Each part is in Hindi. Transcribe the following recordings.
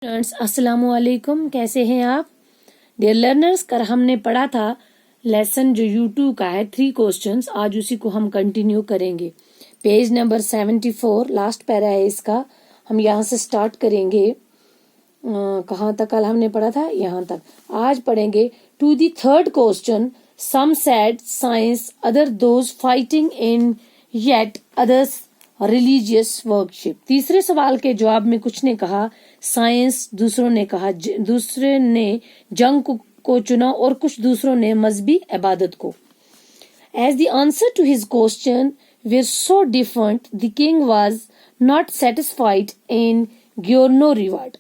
स्टूडेंट्स अस्सलामु अलैकुम, कैसे हैं आप डियर लर्नर्स। कर हमने पढ़ा था लेसन जो U2 का है 3 क्वेश्चंस। आज उसी को हम कंटिन्यू करेंगे। पेज नंबर 74 लास्ट पैरा है इसका। हम यहाँ से स्टार्ट करेंगे। कहाँ तक कल हमने पढ़ा था? यहाँ तक। आज पढ़ेंगे to the third question some said science other those fighting in yet others religious worship. तीसरे सवाल के जवाब में कुछ ने कहा साइंस, दूसरे ने जंग को चुना और कुछ दूसरों ने मजहबी इबादत को। As the answer to his question were so different the king was not satisfied and give no reward.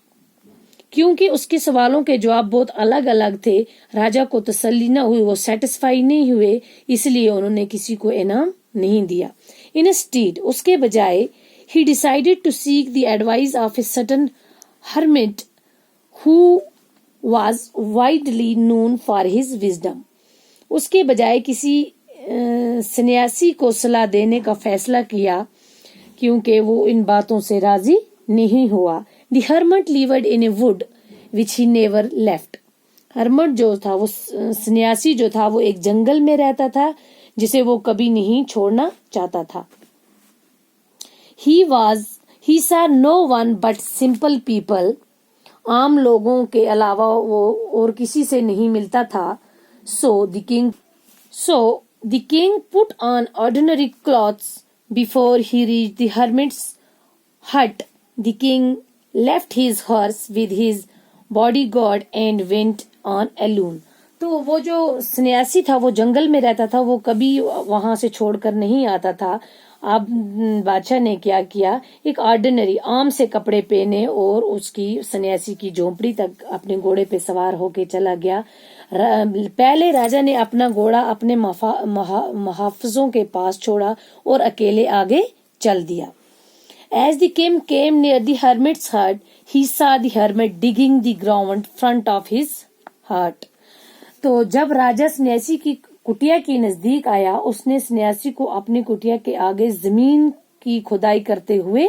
क्योंकि उसके सवालों के जवाब बहुत अलग अलग थे, राजा को तसल्ली न हुई, वो सेटिस्फाई नहीं हुए, इसलिए उन्होंने किसी को इनाम नहीं दिया। Instead, उसके बजाय he decided to seek the advice of a certain hermit who was widely known for his wisdom. उसके बजाय किसी सन्यासी को सलाह देने का फैसला किया क्योंकि वो इन बातों से राजी नहीं हुआ। The hermit lived in a wood which he never left. हर्मट जो था, वो सन्यासी जो था, वो एक जंगल में रहता था जिसे वो कभी नहीं छोड़ना चाहता था। He saw no one but simple people. आम लोगों के अलावा वो और किसी से नहीं मिलता था। So the king put on ordinary clothes before he reached the hermit's hut. The king left his horse with his bodyguard and went on alone. तो वो जो सन्यासी था, वो जंगल में रहता था, वो कभी वहां से छोड़कर नहीं आता था। अब बादशाह ने क्या किया, एक ऑर्डिनरी आम से कपड़े पहने और उसकी सन्यासी की झोंपड़ी तक अपने घोड़े पे सवार होके चला गया। पहले राजा ने अपना घोड़ा अपने मुहाफिजों के पास छोड़ा और अकेले आगे चल दिया। As the king came near the hermit's hut, he saw the hermit digging the ground front of his hut. तो जब राजा सन्यासी की कुटिया के नजदीक आया, उसने सन्यासी को अपनी कुटिया के आगे जमीन की खुदाई करते हुए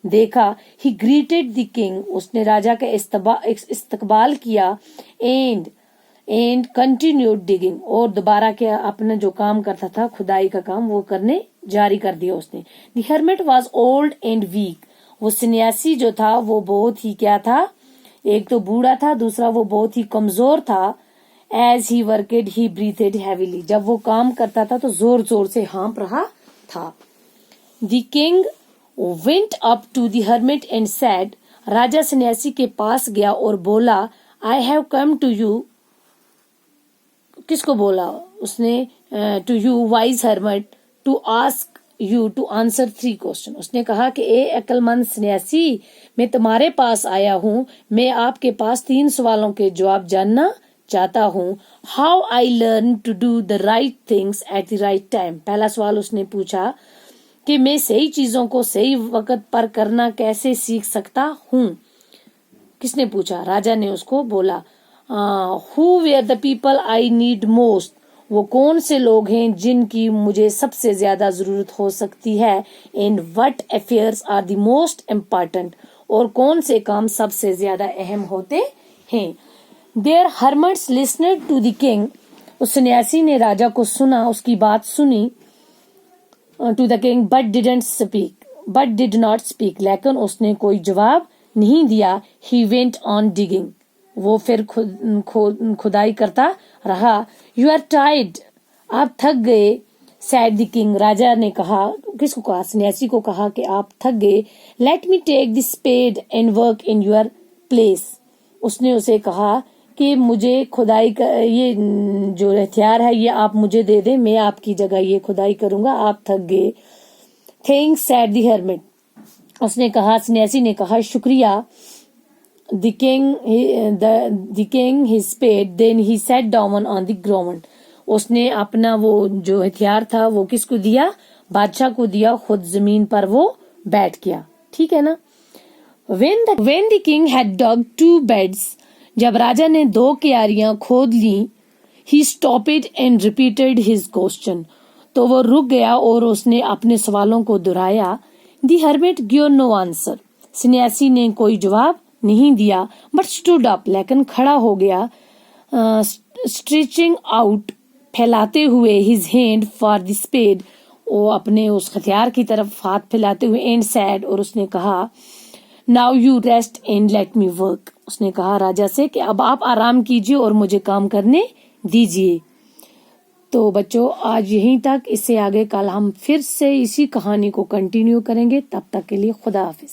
देखा। He greeted the king. उसने राजा का इस्तकबाल किया and continued digging. और दोबारा के अपना जो काम करता था, खुदाई का काम, वो करने जारी कर दिया उसने। The hermit was old and weak. वो सन्यासी जो था वो बहुत ही क्या था, एक तो बूढ़ा था, दूसरा वो बहुत ही कमजोर था। As he worked, he breathed heavily. जब वो काम करता था तो जोर जोर से हाँफ रहा था। The king went up to the hermit and said, राजा सन्यासी के पास गया और बोला, I have come to you. किसको बोला उसने? To you wise hermit to ask you to answer 3 questions. उसने कहा कि ए अक्लमंद सन्यासी, मैं तुम्हारे पास आया हूँ, मैं आपके पास 3 सवालों के जवाब जानना चाहता हूँ। How I learn to do the right things at the right time. पहला सवाल उसने पूछा कि मैं सही चीजों को सही वक्त पर करना कैसे सीख सकता हूँ। किसने पूछा? राजा ने उसको बोला। Who were the people I need most. वो कौन से लोग हैं जिनकी मुझे सबसे ज्यादा जरूरत हो सकती है। And what affairs are the most important. और कौन से काम सबसे ज्यादा अहम होते हैं। Their hermits listened to the king. उस सन्यासी ने राजा को सुना, उसकी बात सुनी। To the king, but did not speak. लेकिन उसने कोई जवाब नहीं दिया। He went on digging. वो फिर खुदाई करता रहा। You are tired. आप थक गए। Said the king. राजा ने कहा, किसको कहा? सन्यासी को कहा कि आप थक गए। Let me take the spade and work in your place. उसने उसे कहा कि मुझे खुदाई का ये जो हथियार है ये आप मुझे दे दें, मैं आपकी जगह ये खुदाई करूंगा, आप थक गए। Thanks said the hermit. उसने कहा, सन्यासी ने कहा, शुक्रिया। The king his spade then he sat down on the ground. उसने अपना वो जो हथियार था वो किसको दिया? बादशाह को दिया। खुद जमीन पर वो बैठ गया। ठीक है ना। When the king had dug 2 beds, जब राजा ने 2 क्यारियां खोद ली, he stopped and repeated his question. तो वो रुक गया और उसने अपने सवालों को दोहराया। The hermit gave no answer. सन्यासी ने कोई जवाब नहीं दिया, बट स्टूड अप, लेकिन खड़ा हो गया, स्ट्रेचिंग आउट, फैलाते हुए, his hand for the spade, वो अपने उस हथियार की तरफ हाथ फैलाते हुए, एंड सैड, और उसने कहा, now you rest and let me work, उसने कहा राजा से कि अब आप आराम कीजिए और मुझे काम करने दीजिए। तो बच्चों आज यहीं तक, इससे आगे कल हम फिर से इसी कहानी को कंटिन्यू करेंगे। तब तक के लिए खुदा हाफिज।